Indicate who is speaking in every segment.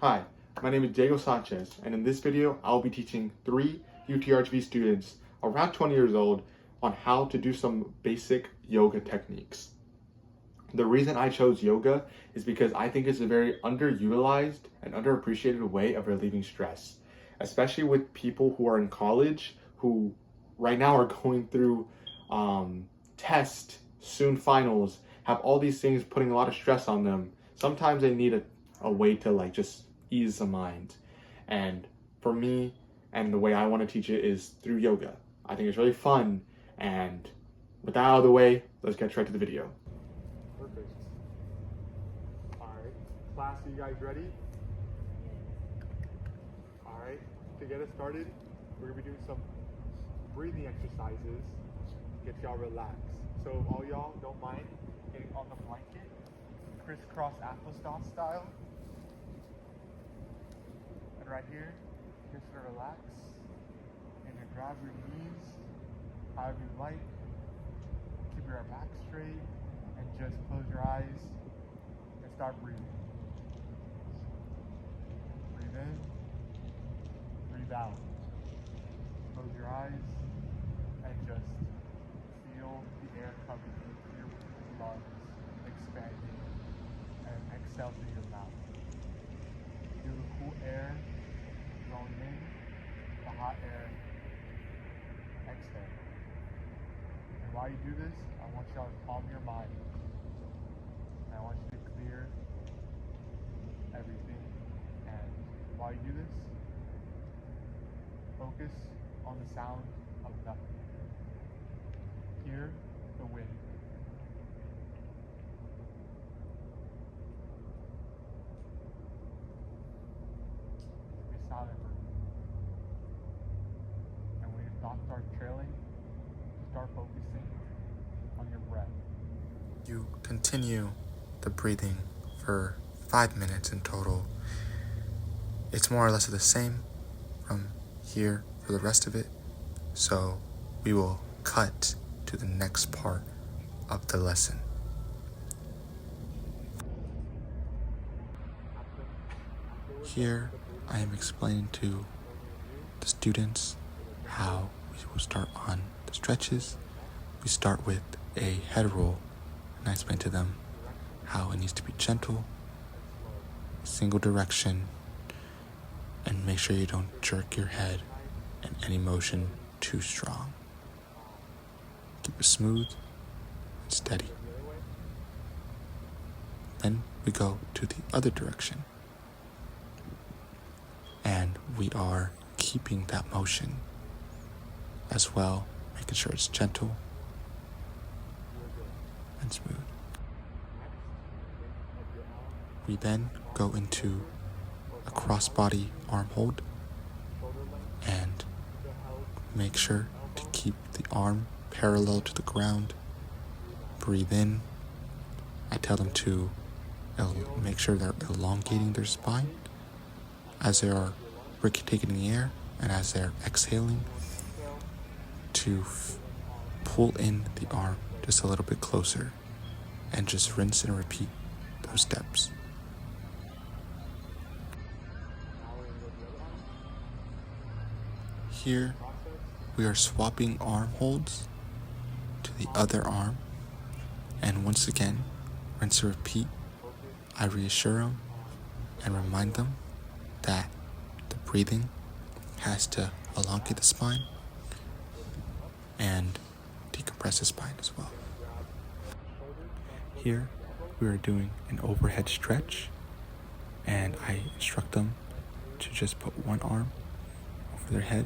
Speaker 1: Hi, my name is Diego Sanchez, and in this video, I'll be teaching 3 UTRGV students around 20 years old on how to do some basic yoga techniques. The reason I chose yoga is because I think it's a very underutilized and underappreciated way of relieving stress, especially with people who are in college who right now are going through tests, soon finals, have all these things putting a lot of stress on them. Sometimes they need a way to just ease the mind. And for me, and the way I want to teach it is through yoga. I think it's really fun, and with that out of the way, let's get straight to the video. Perfect. Alright, class, are you guys ready? Alright, to get us started, we're going to be doing some breathing exercises to get y'all relaxed. So if all y'all don't mind getting on the blanket, crisscross applesauce style. And right here, just to relax, and you grab your knees, however you like. Keep your back straight, and just close your eyes and start breathing. Breathe in, breathe out. Close your eyes, and just feel the air coming into your lungs, expanding, and exhale through your mouth. Feel the cool air flowing in, the hot air exhale. And while you do this, I want y'all to calm your mind. And I want you to clear everything. And while you do this, focus on the sound of nothing. Hear the wind. Be silent for a minute. And when your thoughts start trailing, start focusing on your breath.
Speaker 2: You continue the breathing for 5 minutes in total. It's more or less the same from here for the rest of it, so we will cut to the next part of the lesson. Here I am explaining to the students how we will start on the stretches. We start with a head roll, and I explain to them how it needs to be gentle, single direction, and make sure you don't jerk your head in any motion too strong. Keep it smooth and steady. Then we go to the other direction, and we are keeping that motion as well, making sure it's gentle and smooth. We then go into a crossbody arm hold and make sure to keep the arm parallel to the ground. Breathe in. I tell them to make sure they're elongating their spine as they are taking in the air, and as they're exhaling to pull in the arm just a little bit closer, and just rinse and repeat those steps. Here we are swapping arm holds to the other arm, and once again, rinse and repeat. I reassure them and remind them that the breathing has to elongate the spine and decompress the spine as well. Here we are doing an overhead stretch, and I instruct them to just put one arm over their head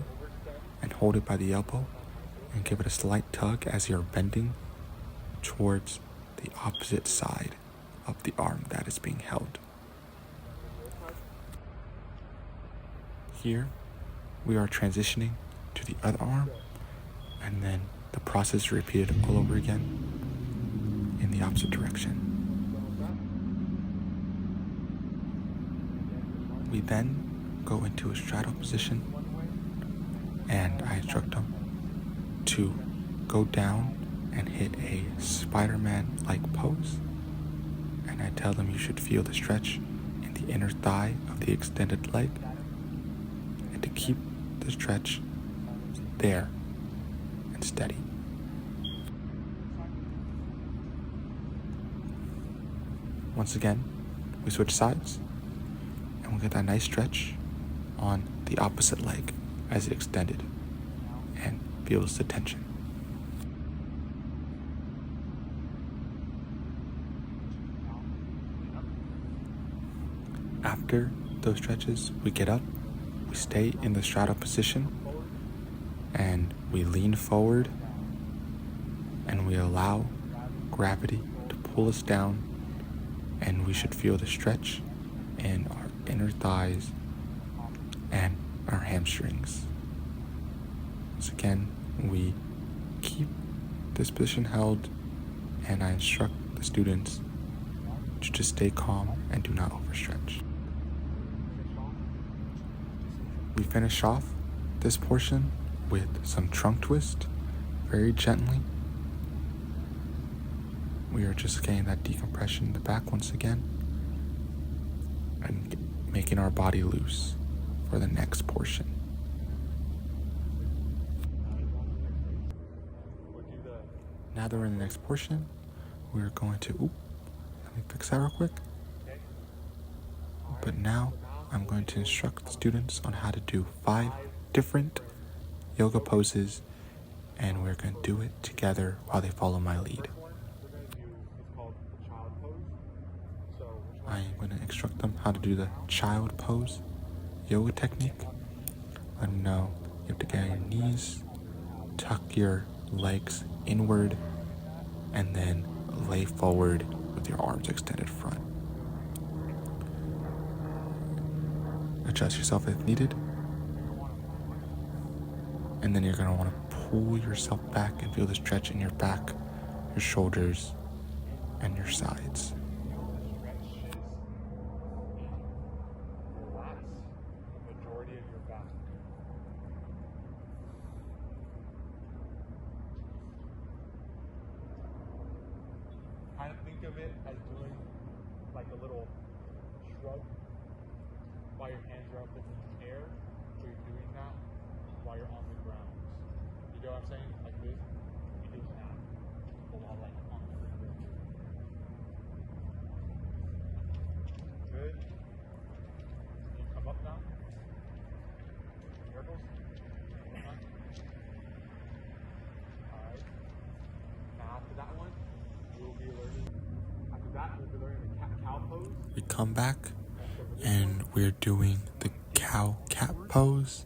Speaker 2: and hold it by the elbow and give it a slight tug as you're bending towards the opposite side of the arm that is being held. Here we are transitioning to the other arm, and then the process is repeated all over again in the opposite direction. We then go into a straddle position, and I instruct them to go down and hit a Spider-Man-like pose, and I tell them you should feel the stretch in the the inner thigh of the extended leg and to keep the stretch there and steady. Once again, we switch sides and we'll get that nice stretch on the opposite leg as it extended and feels the tension. After those stretches, we get up, we stay in the straddle position, and we lean forward, and we allow gravity to pull us down, and we should feel the stretch in our inner thighs and our hamstrings. Once again, we keep this position held, and I instruct the students to just stay calm and do not overstretch. We finish off this portion with some trunk twist, very gently. We are just getting that decompression in the back once again and making our body loose for the next portion. Now that we're in the next portion, we're going to, let me fix that real quick. But now I'm going to instruct the students on how to do 5 different yoga poses, and we're going to do it together while they follow my lead. I am going to instruct them how to do the child pose yoga technique. Let them know you have to get on your knees, tuck your legs inward, and then lay forward with your arms extended front. Adjust yourself if needed. And then you're going to want to pull yourself back and feel the stretch in your back, your shoulders, and your sides.
Speaker 1: Kind of think of it as doing like a little shrug while your hands are up in the air. So you're doing that while you're on the ground. You know what I'm saying? Like this. You're doing that while like on the ground. Good. You come up now. Miracles. Alright. Now after that one, we'll be learning the cow pose.
Speaker 2: We come back and we're doing the cow cat pose.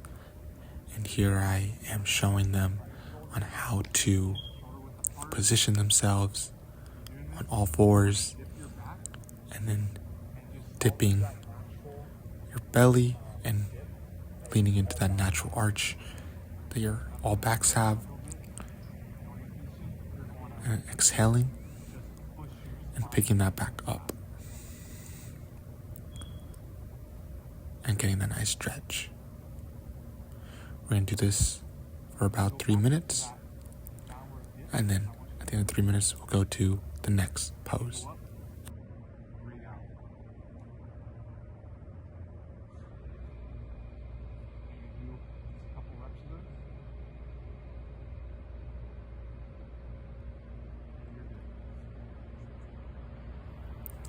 Speaker 2: And here I am showing them on how to position themselves on all fours and then dipping your belly and leaning into that natural arch that your all backs have, and exhaling and picking that back up and getting that nice stretch. We're going to do this for about 3 minutes, and then at the end of 3 minutes we'll go to the next pose.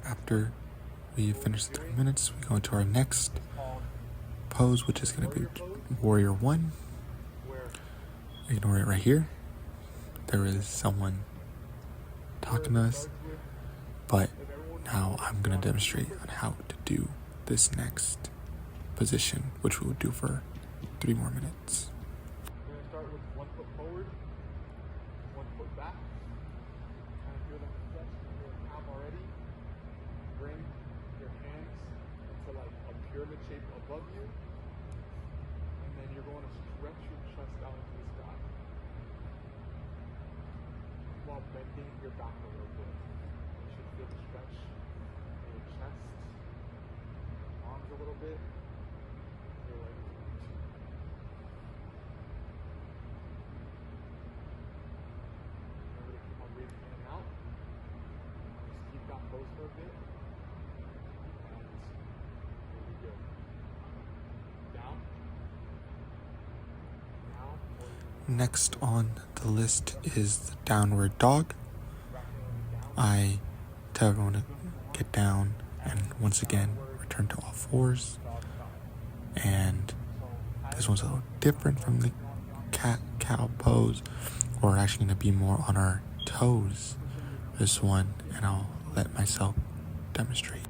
Speaker 2: After we finish the 3 minutes, we go into our next pose, which is going to be Warrior 1. Ignore it right here. There is someone talking to us, but now I'm going to demonstrate on how to do this next position, which we will do for 3 more minutes.
Speaker 1: We're going to start with 1 foot forward, 1 foot back. Kind of feel that stretch in your calf already. Bring your hands into like a pyramid shape above you. And then you're going to stretch your chest out into the sky while bending your back a little bit. You should feel the stretch in your chest, arms a little bit. Your legs. Remember to keep on breathing in and out. Just keep that pose for a bit. And
Speaker 2: Next on the list is the downward dog. I tell everyone to get down and once again return to all fours. And this one's a little different from the cat-cow pose. We're actually going to be more on our toes this one, and I'll let myself demonstrate.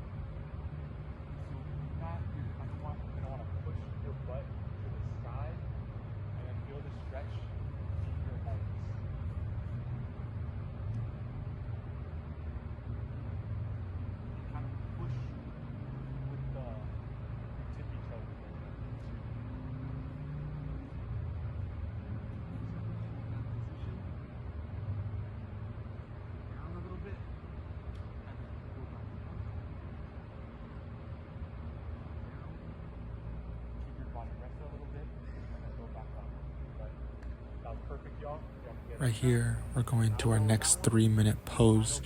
Speaker 2: Right here, we're going to our next 3-minute pose,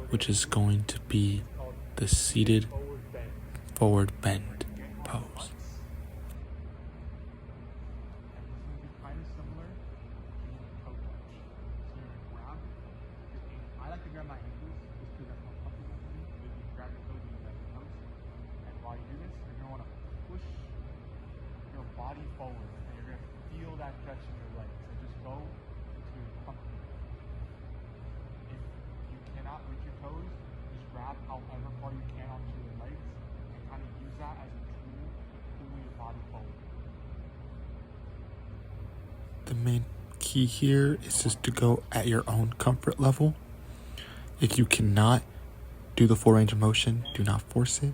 Speaker 2: which is going to be the seated forward bend pose.
Speaker 1: Body forward, and you're going to feel that stretch in your legs. So just go to your comfort. If you cannot reach your toes, just grab however far you can onto your legs and kind of use that as a tool to pull your body forward.
Speaker 2: The main key here is just to go at your own comfort level. If you cannot do the full range of motion, do not force it.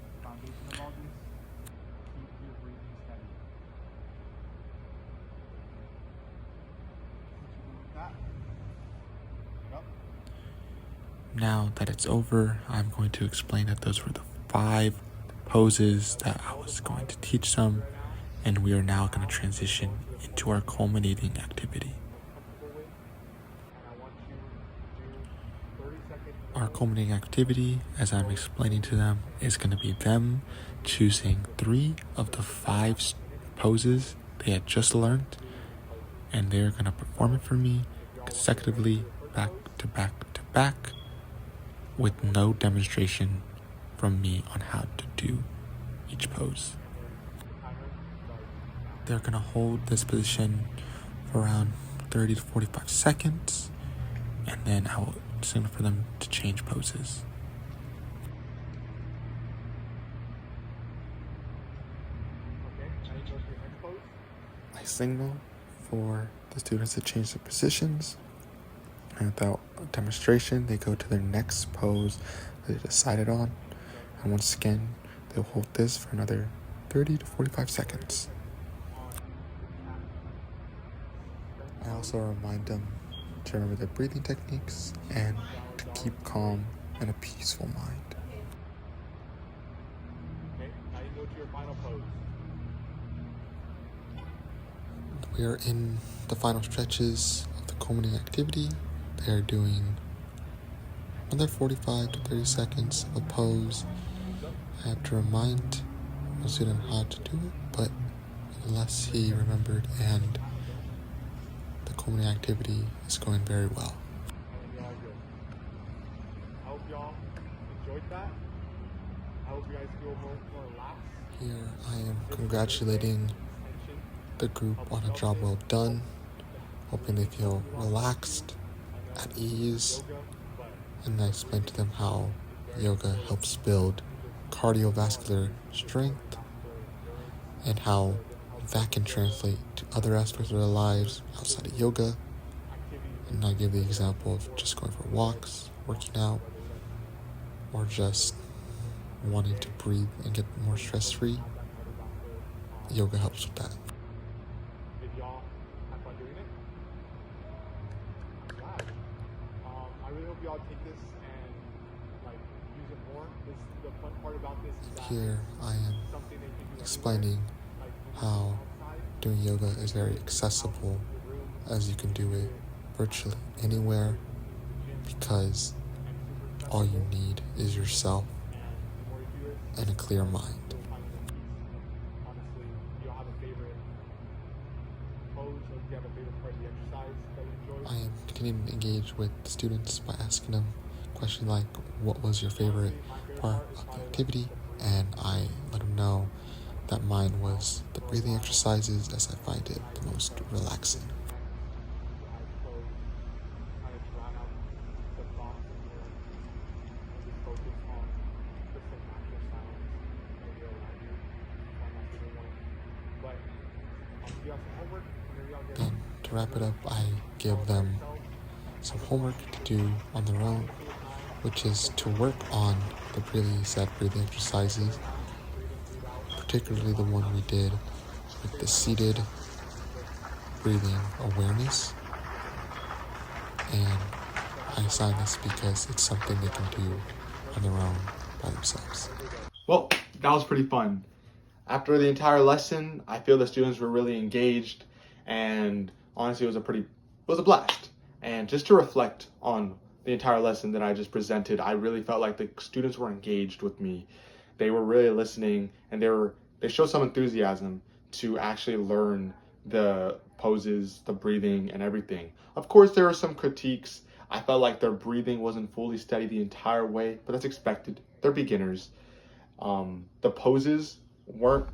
Speaker 2: Now that it's over, I'm going to explain that those were the 5 poses that I was going to teach them, and we are now going to transition into our culminating activity. Our culminating activity, as I'm explaining to them, is going to be them choosing 3 of the 5 poses they had just learned, and they're going to perform it for me consecutively, back to back to back, with no demonstration from me on how to do each pose. They're going to hold this position for around 30 to 45 seconds, and then I will signal for them to change poses. I signal for the students to change their positions, and without a demonstration, they go to their next pose that they decided on, and once again, they'll hold this for another 30 to 45 seconds. I also remind them to remember their breathing techniques and to keep calm and a peaceful mind.
Speaker 1: Okay, now you go to your final pose.
Speaker 2: We are in the final stretches of the culminating activity. They are doing another 45 to 30 seconds of a pose. I have to remind the student how to do it, but unless he remembered, and the culminating activity is going very well.
Speaker 1: I hope y'all enjoyed that. I hope you guys feel more relaxed.
Speaker 2: Here I am congratulating the group on a job well done, hoping they feel relaxed, at ease, and I explained to them how yoga helps build cardiovascular strength and how that can translate to other aspects of their lives outside of yoga. And I give the example of just going for walks, working out, or just wanting to breathe and get more stress-free. Yoga helps with that.
Speaker 1: Did y'all have fun doing it? Glad. I really hope y'all take this and use it more. The fun part about this is that
Speaker 2: Here I am
Speaker 1: something they can do
Speaker 2: explaining how doing yoga is very accessible, as you can do it virtually anywhere, because all you need is yourself and a clear mind.
Speaker 1: Honestly, you don't have a favorite pose or you have a favorite part of the exercise that you enjoyed?
Speaker 2: I am continuing to engage with the students by asking them questions like, what was your favorite part of the activity? And I let them know that mine was the breathing exercises, as I find it the most relaxing. And to wrap it up, I give them some homework to do on their own, which is to work on the breathing exercises, particularly the one we did with the seated breathing awareness. And I assign this because it's something they can do on their own by themselves.
Speaker 1: Well, that was pretty fun. After the entire lesson, I feel the students were really engaged, and honestly, it was a blast. And just to reflect on the entire lesson that I just presented, I really felt like the students were engaged with me. They were really listening, and they showed some enthusiasm to actually learn the poses, the breathing, and everything. Of course, there were some critiques. I felt like their breathing wasn't fully steady the entire way, but that's expected. They're beginners. The poses weren't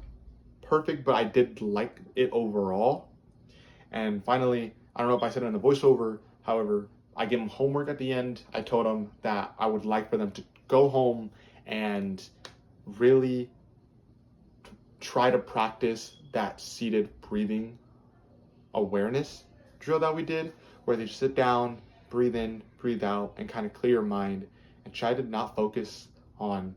Speaker 1: perfect, but I did like it overall. And finally, I don't know if I said it in the voiceover, however, I gave them homework at the end. I told them that I would like for them to go home and really try to practice that seated breathing awareness drill that we did, where they just sit down, breathe in, breathe out, and kind of clear your mind and try to not focus on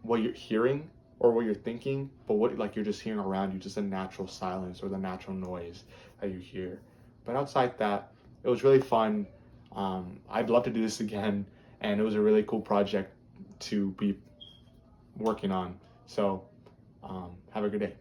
Speaker 1: what you're hearing or what you're thinking, but what like you're just hearing around you, just the natural silence or the natural noise that you hear. But outside that, it was really fun. I'd love to do this again, and it was a really cool project to be working on. So have a good day.